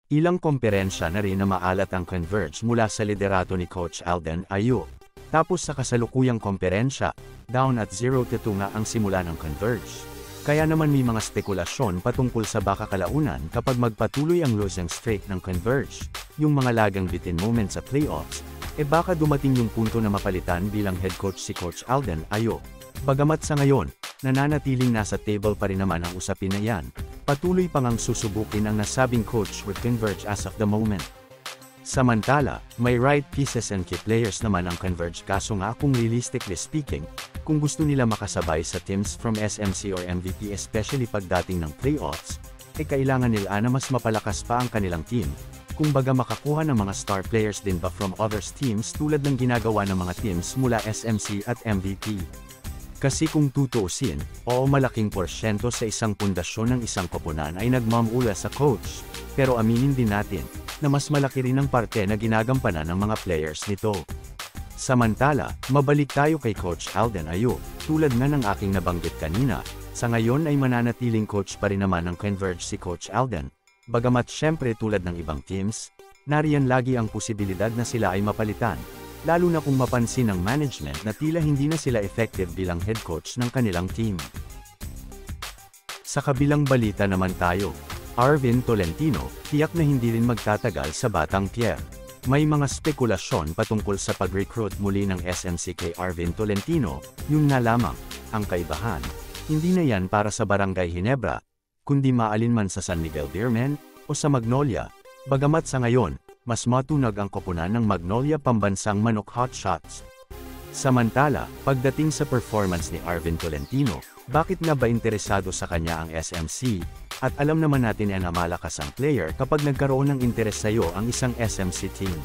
Ilang komperensya na rin na maalat ang Converge mula sa liderato ni Coach Alden Ayo. Tapos sa kasalukuyang komperensya, down at 0-2 nga ang simula ng Converge. Kaya naman may mga spekulasyon patungkol sa baka kalaunan kapag magpatuloy ang losing streak ng Converge, yung mga lagang bitin moment sa playoffs, baka dumating yung punto na mapalitan bilang head coach si Coach Alden Ayo. Bagamat sa ngayon, nananatiling nasa table pa rin naman ang usapin na yan, patuloy pang ang susubukin ang nasabing coach with Converge as of the moment. Samantala, may right pieces and key players naman ang Converge kaso nga kung realistically speaking, kung gusto nila makasabay sa teams from SMC or MVP especially pagdating ng playoffs, kailangan nila na mas mapalakas pa ang kanilang team, kung baga makakuha ng mga star players din ba from other teams tulad ng ginagawa ng mga teams mula SMC at MVP. Kasi kung tutuusin, malaking porsyento sa isang pundasyon ng isang koponan ay nagmamula sa coach, pero aminin din natin, na mas malaki rin ang parte na ginagampanan ng mga players nito. Samantala, mabalik tayo kay Coach Alden Ayo, tulad nga ng aking nabanggit kanina, sa ngayon ay mananatiling coach pa rin naman ng Converge si Coach Alden. Bagamat syempre tulad ng ibang teams, nariyan lagi ang posibilidad na sila ay mapalitan, lalo na kung mapansin ng management na tila hindi na sila effective bilang head coach ng kanilang team. Sa kabilang balita naman tayo, Arvin Tolentino, tiyak na hindi rin magtatagal sa Batang Pierre. May mga spekulasyon patungkol sa pag-recruit muli ng SMC kay Arvin Tolentino, yun nga lamang, ang kaibahan, hindi na yan para sa Barangay Ginebra, kundi maalinman sa San Miguel Beermen, o sa Magnolia, bagamat sa ngayon, mas matunag ang koponan ng Magnolia Pambansang Manok Hotshots. Samantala, pagdating sa performance ni Arvin Tolentino, bakit nga ba interesado sa kanya ang SMC? At alam naman natin na malakas ang player kapag nagkaroon ng interes sa iyo ang isang SMC team.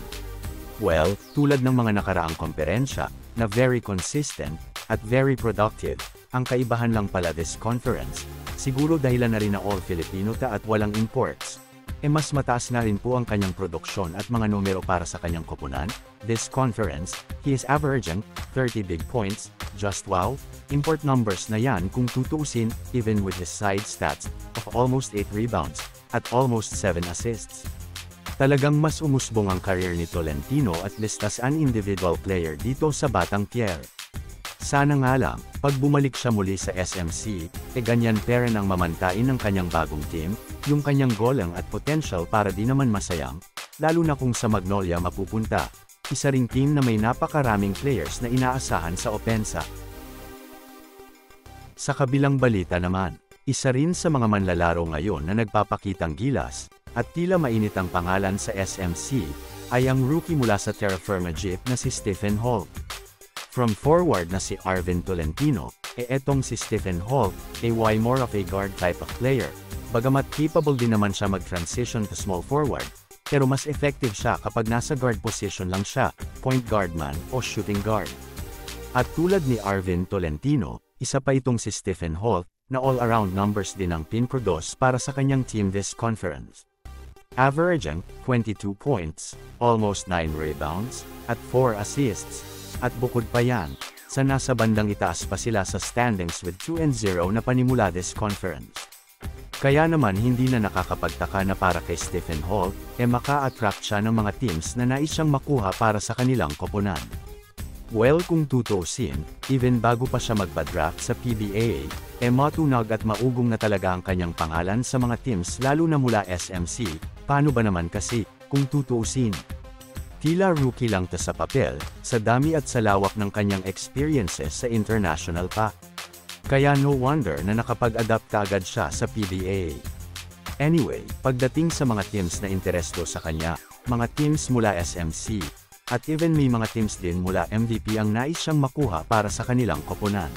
Well, tulad ng mga nakaraang komperensya, na very consistent, at very productive, ang kaibahan lang pala this conference, siguro dahilan na rin na all Filipino at walang imports. Mas mataas na rin po ang kanyang produksyon at mga numero para sa kanyang koponan. This conference, he is averaging 30 big points, just wow, import numbers na yan kung tutuusin, even with his side stats, of almost 8 rebounds, at almost 7 assists. Talagang mas umusbong ang career ni Tolentino at least as an individual player dito sa Batang Pierre. Sana nga lang, pag bumalik siya muli sa SMC, ganyan pa rin ang mamantain ng kanyang bagong team, yung kanyang golang at potential para di naman masayang, lalo na kung sa Magnolia mapupunta, isa ring team na may napakaraming players na inaasahan sa opensa. Sa kabilang balita naman, isa rin sa mga manlalaro ngayon na nagpapakitang gilas, at tila mainit ang pangalan sa SMC, ay ang rookie mula sa Terra Firma Jeep na si Stephen Holt. From forward na si Arvin Tolentino, etong si Stephen Holt, ay more of a guard type of player, bagamat capable din naman siya mag-transition to small forward, pero mas effective siya kapag nasa guard position lang siya, point guard man o shooting guard. At tulad ni Arvin Tolentino, isa pa itong si Stephen Holt, na all-around numbers din ang pinproduce para sa kanyang team this conference. Averaging 22 points, almost 9 rebounds, at 4 assists. At bukod pa yan, sa nasa bandang itaas pa sila sa standings with 2-0 na panimula this conference. Kaya naman hindi na nakakapagtaka na para kay Stephen Holt, maka-attract siya ng mga teams na nais siyang makuha para sa kanilang koponan. Well kung tutuusin, even bago pa siya magpa-draft sa PBA, matunag at maugong na talaga ang kanyang pangalan sa mga teams lalo na mula SMC, paano ba naman kasi, kung tutuusin? Tila rookie lang ta sa papel, sa dami at sa lawak ng kanyang experiences sa international pa. Kaya no wonder na nakapag-adapt agad siya sa PBA. Anyway, pagdating sa mga teams na interesdo sa kanya, mga teams mula SMC, at even may mga teams din mula MVP ang nais siyang makuha para sa kanilang koponan.